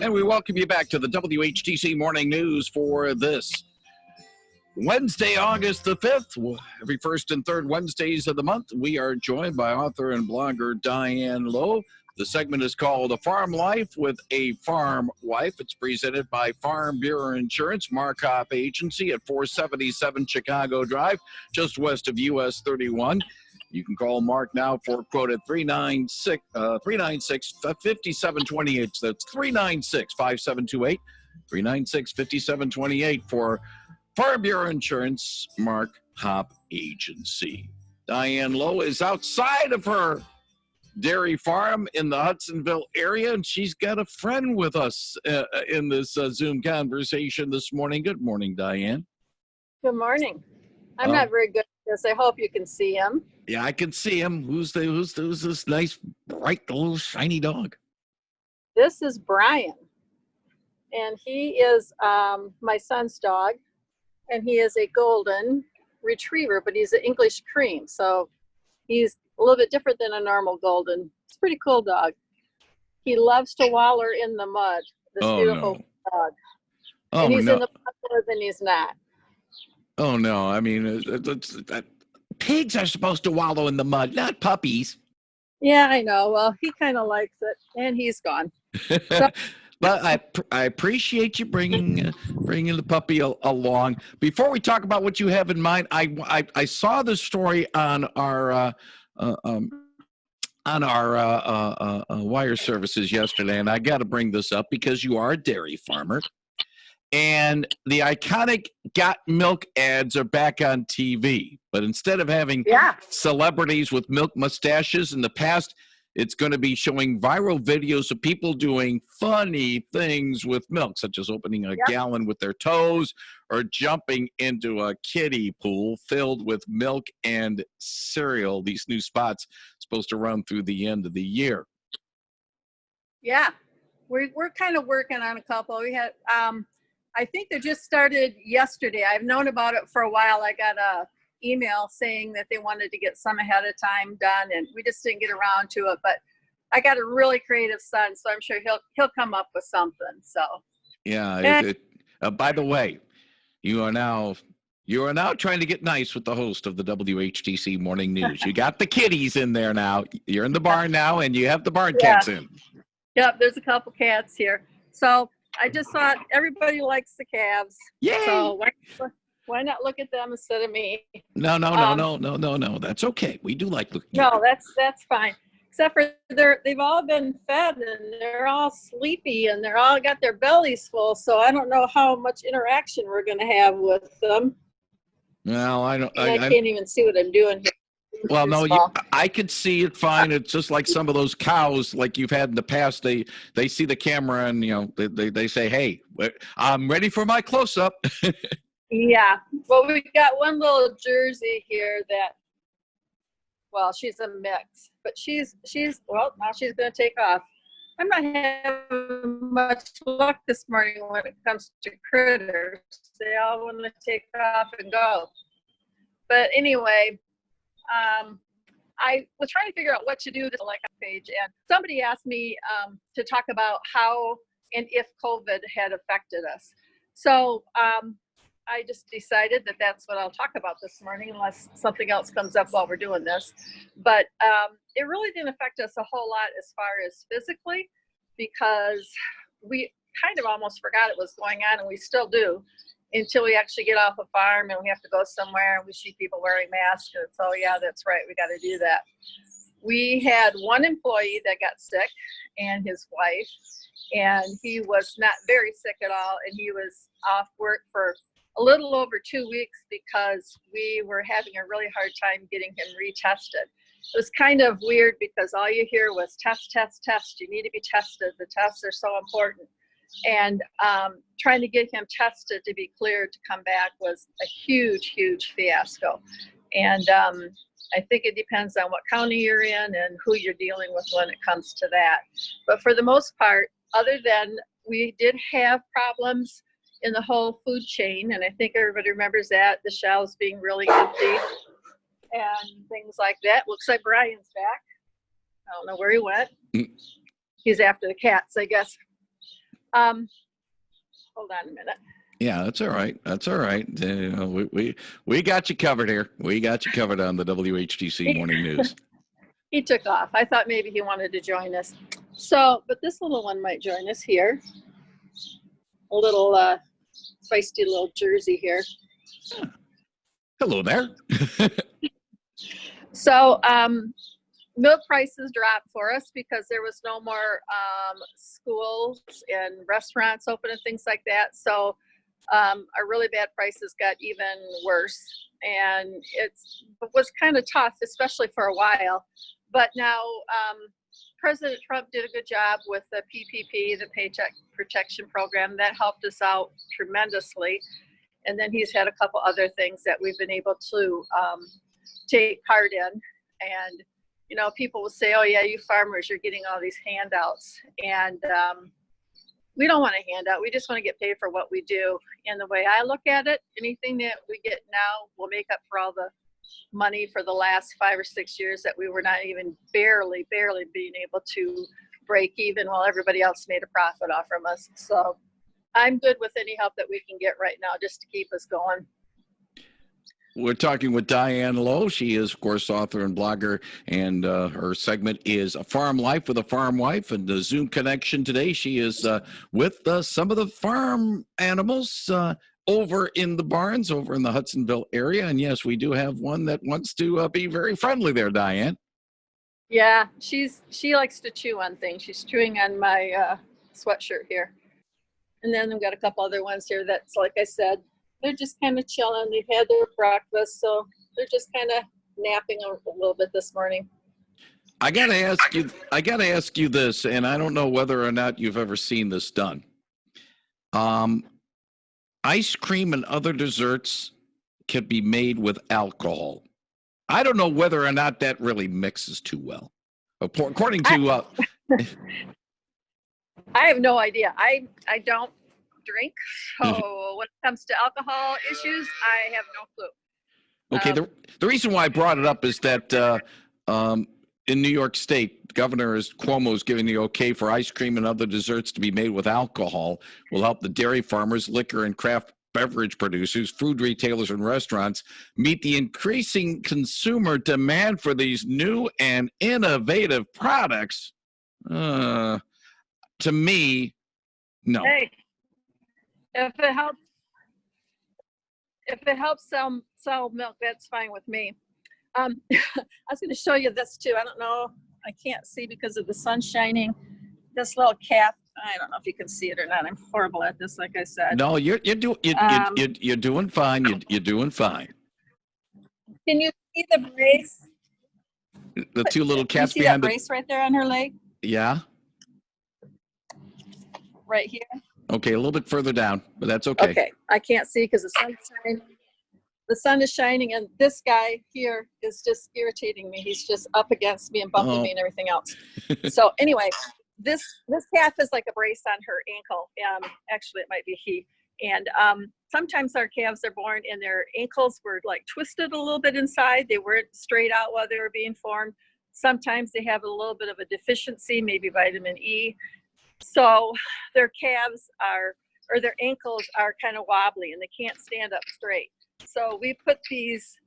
And we welcome you back to the WHTC Morning News for this Wednesday, August the 5th. Every first and third Wednesdays of the month, we are joined by author and blogger Diane Loew. The segment is called A Farm Life with a Farm Wife. It's presented by Farm Bureau Insurance, Markop Agency at 477 Chicago Drive, just west of US 31. You can call Mark now for a quote at 396-5728. That's 396-5728, 396-5728 for Farm Bureau Insurance, Markop Agency. Diane Loew is outside of her dairy farm in the Hudsonville area, and she's got a friend with us in this Zoom conversation this morning. Good morning, Diane. Good morning. I'm not very good at this. I hope you can see him. Yeah, I can see him. Who's this nice, bright, little, shiny dog? This is Brian, and he is my son's dog, and he is a golden retriever, but he's an English cream, so he's a little bit different than a normal golden. It's a pretty cool dog. He loves to waller in the mud, this beautiful dog. And he's in the mud more than he's not. Oh, no. I mean, pigs are supposed to wallow in the mud, not puppies. Yeah, I know. Well, he kind of likes it, and he's gone. So, but I appreciate you bringing the puppy along. Before we talk about what you have in mind, I saw the story on our wire services yesterday, and I got to bring this up because you are a dairy farmer. And the iconic Got Milk ads are back on TV. But instead of having celebrities with milk mustaches in the past, it's going to be showing viral videos of people doing funny things with milk, such as opening a gallon with their toes or jumping into a kiddie pool filled with milk and cereal. These new spots supposed to run through the end of the year. Yeah, we're kind of working on a couple. We had I think they just started yesterday. I've known about it for a while. I got a email saying that they wanted to get some ahead of time done, and we just didn't get around to it. But I got a really creative son, so I'm sure he'll come up with something. So yeah. By the way, you are now trying to get nice with the host of the WHTC Morning News. You got the kitties in there now. You're in the barn now, and you have the barn cats in. Yep, there's a couple cats here. So I just thought everybody likes the calves. Yay! So why not look at them instead of me? No. That's okay. We do like looking. No, that's fine. Except for they've all been fed and they're all sleepy and they're all got their bellies full. So I don't know how much interaction we're going to have with them. Well, I can't even see what I'm doing here. Well, no, I could see it fine. It's just like some of those cows like you've had in the past. They see the camera and, they say, hey, I'm ready for my close-up. Yeah. Well, we got one little Jersey here she's a mix. But now she's going to take off. I'm not having much luck this morning when it comes to critters. They all want to take off and go. But anyway, I was trying to figure out what to do this page, and somebody asked me to talk about how and if COVID had affected us. So I just decided that that's what I'll talk about this morning, unless something else comes up while we're doing this. But it really didn't affect us a whole lot as far as physically, because we kind of almost forgot it was going on, and we still do, until we actually get off a farm and we have to go somewhere and we see people wearing masks. And it's, oh yeah, that's right, we got to do that. We had one employee that got sick, and his wife, and he was not very sick at all, and he was off work for a little over 2 weeks because we were having a really hard time getting him retested. It was kind of weird because all you hear was test, test, test. You need to be tested. The tests are so important. And trying to get him tested to be cleared to come back was a huge, huge fiasco. And I think it depends on what county you're in and who you're dealing with when it comes to that. But for the most part, other than we did have problems in the whole food chain, and I think everybody remembers that, the shelves being really empty and things like that. Looks like Brian's back. I don't know where he went. He's after the cats, I guess. Hold on a minute. Yeah, that's all right. That's all right. We got you covered here. We got you covered on the WHTC Morning News. He took off. I thought maybe he wanted to join us. So, but this little one might join us here. A little feisty little Jersey here. Hello there. So, milk prices dropped for us because there was no more schools and restaurants open and things like that. So our really bad prices got even worse, and it was kind of tough, especially for a while. But now President Trump did a good job with the PPP, the Paycheck Protection Program. That helped us out tremendously. And then he's had a couple other things that we've been able to take part in. And you know, people will say, oh yeah, you farmers, you're getting all these handouts. And we don't want a handout. We just want to get paid for what we do. And the way I look at it, anything that we get now will make up for all the money for the last 5 or 6 years that we were not even barely being able to break even while everybody else made a profit off from us. So I'm good with any help that we can get right now just to keep us going. We're talking with Diane Loew. She is, of course, author and blogger, and her segment is A Farm Life with a Farm Wife. And the Zoom connection today, she is with some of the farm animals over in the barns, over in the Hudsonville area. And yes, we do have one that wants to be very friendly there, Diane. Yeah, she likes to chew on things. She's chewing on my sweatshirt here. And then I've got a couple other ones here that's, like I said, they're just kind of chilling. They've had their breakfast, so they're just kind of napping a little bit this morning. I gotta ask you this, and I don't know whether or not you've ever seen this done. Ice cream and other desserts can be made with alcohol. I don't know whether or not that really mixes too well. According to I have no idea. I don't drink, so when it comes to alcohol issues, I have no clue. Okay, the reason why I brought it up is that in New York State, Governor Cuomo is giving the okay for ice cream and other desserts to be made with alcohol. Will help the dairy farmers, liquor and craft beverage producers, food retailers, and restaurants meet the increasing consumer demand for these new and innovative products. To me, no. Hey, if it helps sell milk, that's fine with me. I was going to show you this too. I don't know. I can't see because of the sun shining. This little calf. I don't know if you can see it or not. I'm horrible at this, like I said. No, you're doing fine. You're doing fine. Can you see the brace? The two little cats can you see behind that brace right there on her leg? Yeah. Right here. Okay, a little bit further down, but that's okay. Okay, I can't see because the sun is shining, and this guy here is just irritating me. He's just up against me and bumping me and everything else. So anyway, this calf is like a brace on her ankle. Actually, it might be he. And sometimes our calves are born and their ankles were like twisted a little bit inside. They weren't straight out while they were being formed. Sometimes they have a little bit of a deficiency, maybe vitamin E. So their their ankles are kind of wobbly and they can't stand up straight. So we put these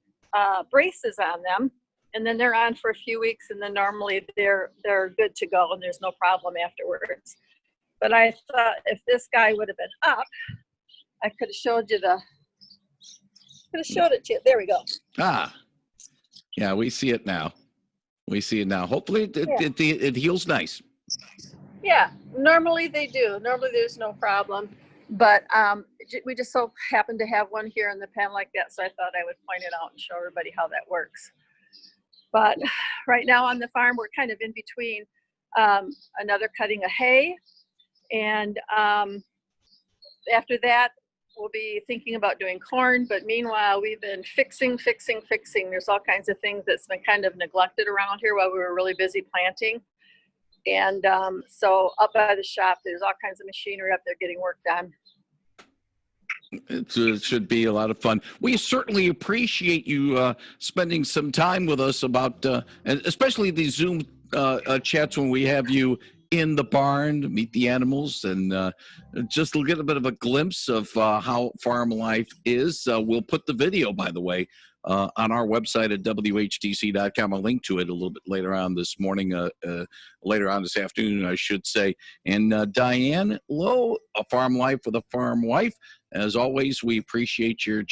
braces on them, and then they're on for a few weeks, and then normally they're good to go and there's no problem afterwards. But I thought if this guy would have been up, I could have showed it to you. There we go. Yeah, we see it now. Hopefully it heals nice. Yeah, normally they do. Normally there's no problem. But we just so happen to have one here in the pen like that, so I thought I would point it out and show everybody how that works. But right now on the farm, we're kind of in between another cutting of hay, and after that, we'll be thinking about doing corn. But meanwhile, we've been fixing. There's all kinds of things that's been kind of neglected around here while we were really busy planting. And so up by the shop, there's all kinds of machinery up there getting work done. It should be a lot of fun. We certainly appreciate you spending some time with us about, and especially these Zoom chats when we have you in the barn to meet the animals and just a little bit of a glimpse of how farm life is. We'll put the video, by the way, on our website at WHTC.com. I'll link to it a little bit later on this morning, later on this afternoon, I should say. And Diane Loew, A Farm Life with a Farm Wife. As always, we appreciate your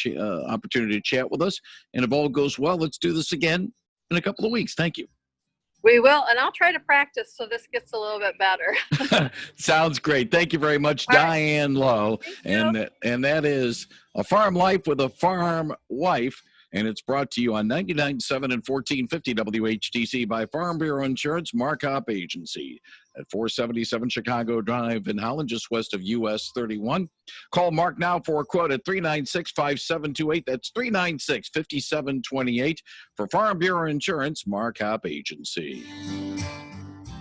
opportunity to chat with us. And if all goes well, let's do this again in a couple of weeks. Thank you. We will, and I'll try to practice so this gets a little bit better. Sounds great. Thank you very much, All right. Diane Loew. And that is A Farm Life with a Farm Wife. And it's brought to you on 99.7 and 1450 WHTC by Farm Bureau Insurance Markup Agency at 477 Chicago Drive in Holland, just west of US 31. Call Mark now for a quote at 396-5728. That's 396-5728 for Farm Bureau Insurance Markup Agency.